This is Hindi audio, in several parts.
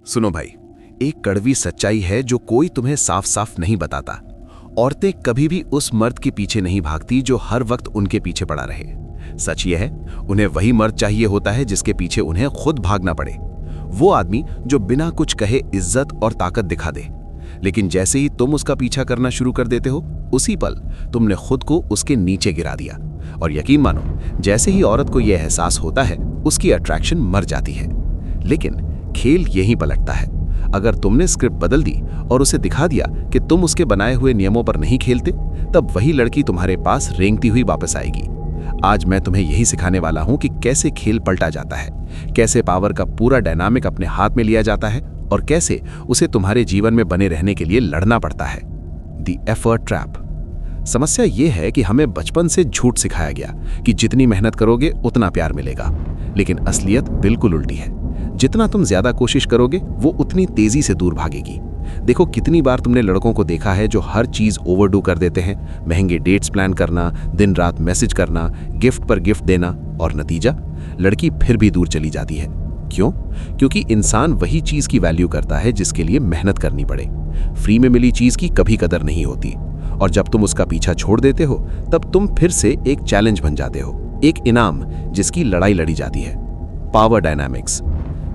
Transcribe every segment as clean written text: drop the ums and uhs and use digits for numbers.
सुनो भाई, एक कड़वी सच्चाई है जो कोई तुम्हें साफ साफ नहीं बताता। औरतें कभी भी उस मर्द के पीछे नहीं भागती जो हर वक्त उनके पीछे पड़ा रहे। सच यह है, उन्हें वही मर्द चाहिए होता है जिसके पीछे उन्हें खुद भागना पड़े। वो आदमी जो बिना कुछ कहे इज्जत और ताकत दिखा दे। लेकिन जैसे ही तुम उसका पीछा करना शुरू कर देते हो, उसी पल तुमने खुद को उसके नीचे गिरा दिया। और यकीन मानो, जैसे ही औरत को यह एहसास होता है, उसकी अट्रैक्शन मर जाती है। लेकिन खेल यहीं पलटता है। अगर तुमने स्क्रिप्ट बदल दी और उसे दिखा दिया कि तुम उसके बनाए हुए नियमों पर नहीं खेलते, तब वही लड़की तुम्हारे पास रेंगती हुई वापस आएगी। आज मैं तुम्हें यही सिखाने वाला हूं कि कैसे खेल पलटा जाता है, कैसे पावर का पूरा डायनामिक अपने हाथ में लिया जाता है और कैसे उसे तुम्हारे जीवन में बने रहने के लिए लड़ना पड़ता है। The effort trap. समस्या यह है कि हमें बचपन से झूठ सिखाया गया कि जितनी मेहनत करोगे उतना प्यार मिलेगा। लेकिन असलियत बिल्कुल उल्टी है। जितना तुम ज्यादा कोशिश करोगे, वो उतनी तेजी से दूर भागेगी। देखो, कितनी बार तुमने लड़कों को देखा है जो हर चीज ओवरडू कर देते हैं। महंगे डेट्स प्लान करना, दिन रात मैसेज करना, गिफ्ट पर गिफ्ट देना, और नतीजा लड़की फिर भी दूर चली जाती है। क्यों? क्योंकि इंसान वही चीज की वैल्यू करता है जिसके लिए मेहनत करनी पड़े। फ्री में मिली चीज की कभी कदर नहीं होती। और जब तुम उसका पीछा छोड़ देते हो, तब तुम फिर से एक चैलेंज बन जाते हो, एक इनाम जिसकी लड़ाई लड़ी जाती है। Power dynamics.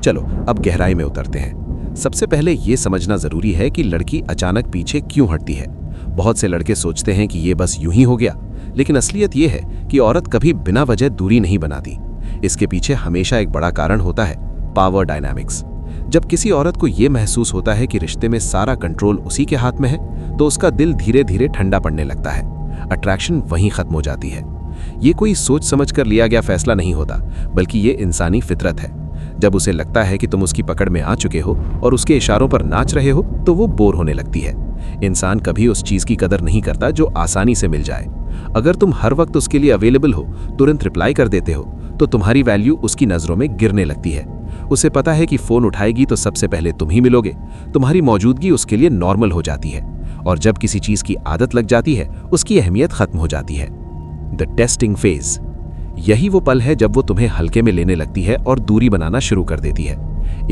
चलो अब गहराई में उतरते हैं। सबसे पहले यह समझना जरूरी है कि लड़की अचानक पीछे क्यों हटती है। बहुत से लड़के सोचते हैं कि यह बस यूं ही हो गया, लेकिन असलियत यह है कि औरत कभी बिना वजह दूरी नहीं बनाती। इसके पीछे हमेशा एक बड़ा कारण होता है, पावर डायनामिक्स। जब किसी औरत को यह महसूस होता है कि रिश्ते में सारा कंट्रोल उसी के हाथ में है, तो उसका दिल धीरे धीरे ठंडा पड़ने लगता है। अट्रैक्शन वहीं खत्म हो जाती है। ये कोई सोच समझ कर लिया गया फैसला नहीं होता, बल्कि ये इंसानी फितरत है। जब उसे लगता है कि तुम उसकी पकड़ में आ चुके हो और उसके इशारों पर नाच रहे हो, तो वो बोर होने लगती है। इंसान कभी उस चीज की कदर नहीं करता जो आसानी से मिल जाए। अगर तुम हर वक्त उसके लिए अवेलेबल हो, तुरंत रिप्लाई कर देते हो, तो तुम्हारी वैल्यू उसकी नजरों में गिरने लगती है। उसे पता है कि फोन उठाएगी तो सबसे पहले तुम ही मिलोगे। तुम्हारी मौजूदगी उसके लिए नॉर्मल हो जाती है। और जब किसी चीज की आदत लग जाती है, उसकी अहमियत खत्म हो जाती है। The testing phase. यही वो पल है जब वो तुम्हें हल्के में लेने लगती है और दूरी बनाना शुरू कर देती है।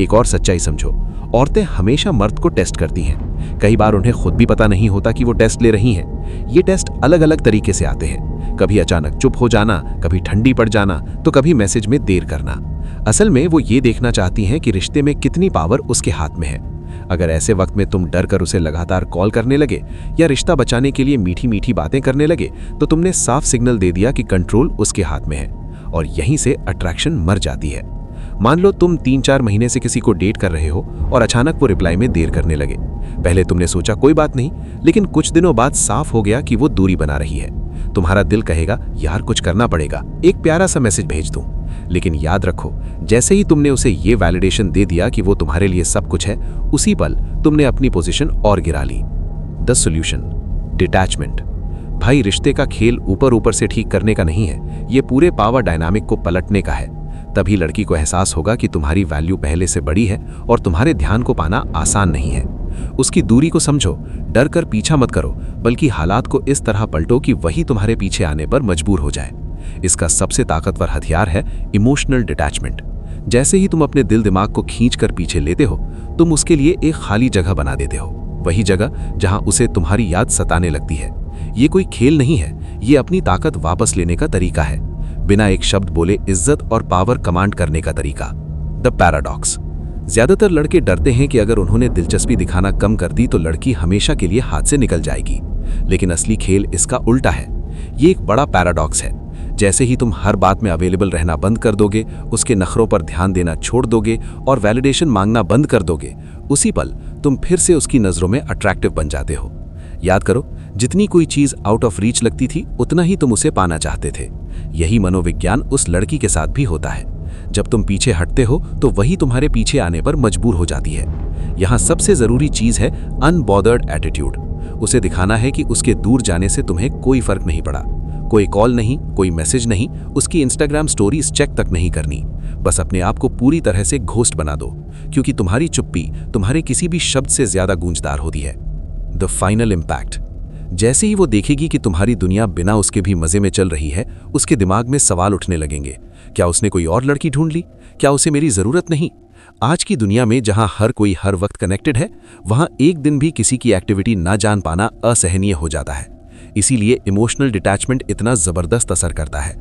एक और सच्चाई समझो, औरतें हमेशा मर्द को टेस्ट करती हैं। कई बार उन्हें खुद भी पता नहीं होता कि वो टेस्ट ले रही हैं। ये टेस्ट अलग अलग तरीके से आते हैं। कभी अचानक चुप हो जाना, कभी ठंडी पड़ जाना, तो कभी मैसेज में देर करना। असल में वो ये देखना चाहती हैं कि रिश्ते में कितनी पावर उसके हाथ में है। अगर ऐसे वक्त में तुम डर कर उसे लगातार कॉल करने लगे या रिश्ता बचाने के लिए मीठी मीठी बातें करने लगे, तो तुमने साफ सिग्नल दे दिया कि कंट्रोल उसके हाथ में है। और यहीं से अट्रैक्शन मर जाती है। मान लो तुम 3-4 महीने से किसी को डेट कर रहे हो और अचानक वो रिप्लाई में देर करने लगे। पहले तुमने सोचा कोई बात नहीं, लेकिन कुछ दिनों बाद साफ हो गया कि वो दूरी बना रही है। तुम्हारा दिल कहेगा, यार कुछ करना पड़ेगा, एक प्यारा सा मैसेज भेज दूं। लेकिन याद रखो, जैसे ही तुमने उसे ये वैलिडेशन दे दिया कि वो तुम्हारे लिए सब कुछ है, उसी पल तुमने अपनी पोजीशन और गिरा ली। The solution, detachment. भाई, रिश्ते का खेल ऊपर ऊपर से ठीक करने का नहीं है, ये पूरे पावर डायनामिक को पलटने का है। तभी लड़की को एहसास होगा कि तुम्हारी वैल्यू पहले से बड़ी है और तुम्हारे ध्यान को पाना आसान नहीं है। उसकी दूरी को समझो, डर कर पीछा मत करो, बल्कि हालात को इस तरह पलटो कि वही तुम्हारे पीछे आने पर मजबूर हो जाए। इसका सबसे ताकतवर हथियार है इमोशनल डिटैचमेंट। जैसे ही तुम अपने दिल दिमाग को खींच कर पीछे लेते हो, तुम उसके लिए एक खाली जगह बना देते हो। वही जगह जहां उसे तुम्हारी याद सताने लगती है। ये कोई खेल नहीं है, ये अपनी ताकत वापस लेने का तरीका है। बिना एक शब्द बोले इज्जत और पावर कमांड करने का तरीका। The paradox. ज्यादातर लड़के डरते हैं कि अगर उन्होंने दिलचस्पी दिखाना कम कर दी तो लड़की हमेशा के लिए हाथ से निकल जाएगी। लेकिन असली खेल इसका उल्टा है। ये एक बड़ा पैराडॉक्स है। जैसे ही तुम हर बात में अवेलेबल रहना बंद कर दोगे, उसके नखरों पर ध्यान देना छोड़ दोगे और वैलिडेशन मांगना बंद कर दोगे, उसी पल तुम फिर से उसकी नजरों में अट्रैक्टिव बन जाते हो। याद करो, जितनी कोई चीज आउट ऑफ रीच लगती थी, उतना ही तुम उसे पाना चाहते थे। यही मनोविज्ञान उस लड़की के साथ भी होता है। जब तुम पीछे हटते हो, तो वही तुम्हारे पीछे आने पर मजबूर हो जाती है। यहाँ सबसे जरूरी चीज है अनबॉदर्ड एटीट्यूड। उसे दिखाना है कि उसके दूर जाने से तुम्हें कोई फर्क नहीं पड़ा। कोई कॉल नहीं, कोई मैसेज नहीं, उसकी इंस्टाग्राम स्टोरीज चेक तक नहीं करनी। बस अपने आप को पूरी तरह से घोस्ट बना दो, क्योंकि तुम्हारी चुप्पी तुम्हारे किसी भी शब्द से ज्यादा गूंजदार होती है। The final impact. जैसे ही वो देखेगी कि तुम्हारी दुनिया बिना उसके भी मजे में चल रही है, उसके दिमाग में सवाल उठने लगेंगे। क्या उसने कोई और लड़की ढूंढ ली? क्या उसे मेरी जरूरत नहीं? आज की दुनिया में जहां हर कोई हर वक्त कनेक्टेड है, वहां एक दिन भी किसी की एक्टिविटी ना जान पाना असहनीय हो जाता है। इसीलिए इमोशनल डिटैचमेंट इतना जबरदस्त असर करता है।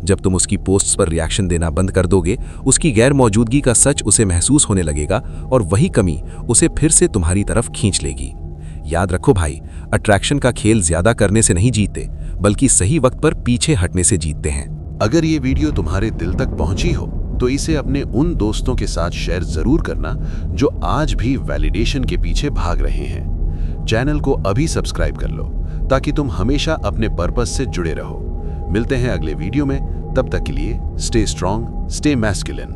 जब तुम उसकी पोस्ट्स पर रिएक्शन देना बंद कर दोगे, उसकी गैर मौजूदगी का सच उसे महसूस होने लगेगा और वही कमी उसे फिर से तुम्हारी तरफ खींच लेगी। याद रखो भाई, अट्रैक्शन का खेल ज्यादा करने से नहीं जीतते, बल्कि सही वक्त पर पीछे हटने से जीतते हैं। अगर ये वीडियो तुम्हारे दिल तक पहुंची हो तो इसे अपने उन दोस्तों के साथ शेयर जरूर करना जो आज भी वैलिडेशन के पीछे भाग रहे हैं। चैनल को अभी सब्सक्राइब कर लो ताकि तुम हमेशा अपने पर्पस से जुड़े रहो। मिलते हैं अगले वीडियो में, तब तक के लिए स्टे स्ट्रांग, स्टे मैस्कुलिन।